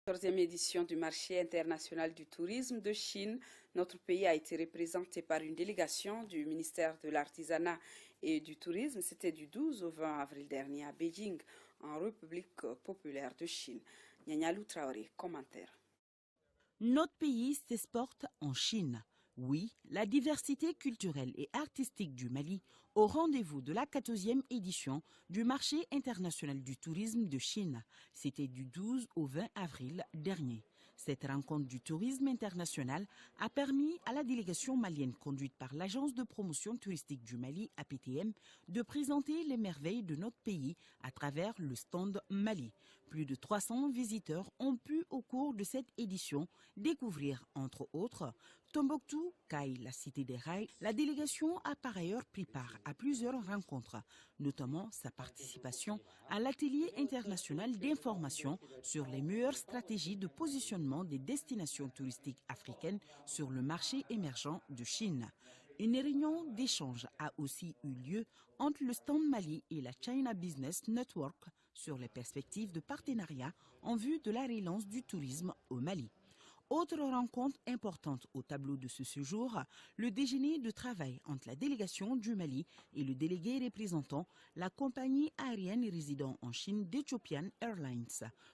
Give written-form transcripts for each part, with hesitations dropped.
14e édition du marché international du tourisme de Chine. Notre pays a été représenté par une délégation du ministère de l'Artisanat et du Tourisme. C'était du 12 au 20 avril dernier à Beijing, en République populaire de Chine. Nyanyalou Traoré, commentaire. Notre pays s'exporte en Chine. Oui, la diversité culturelle et artistique du Mali au rendez-vous de la 14e édition du marché international du tourisme de Chine. C'était du 12 au 20 avril dernier. Cette rencontre du tourisme international a permis à la délégation malienne conduite par l'Agence de promotion touristique du Mali, APTM, de présenter les merveilles de notre pays à travers le stand Mali. Plus de 300 visiteurs ont pu, au cours de cette édition, découvrir, entre autres, Tombouctou, Caille, la cité des rails. La délégation a par ailleurs pris part à plusieurs rencontres, notamment sa participation à l'atelier international d'information sur les meilleures stratégies de positionnement des destinations touristiques africaines sur le marché émergent de Chine. Une réunion d'échange a aussi eu lieu entre le stand Mali et la China Business Network sur les perspectives de partenariat en vue de la relance du tourisme au Mali. Autre rencontre importante au tableau de ce séjour, le déjeuner de travail entre la délégation du Mali et le délégué représentant la compagnie aérienne résidant en Chine d'Ethiopian Airlines.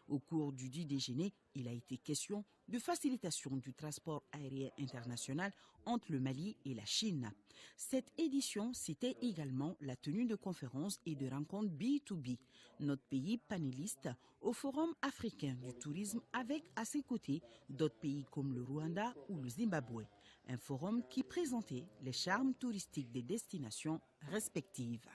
Au cours du dit déjeuner, il a été question de facilitation du transport aérien international entre le Mali et la Chine. Cette édition citait également la tenue de conférences et de rencontres B2B. Notre pays panéliste au Forum africain du tourisme avec à ses côtés d'autres pays comme le Rwanda ou le Zimbabwe. Un forum qui présentait les charmes touristiques des destinations respectives.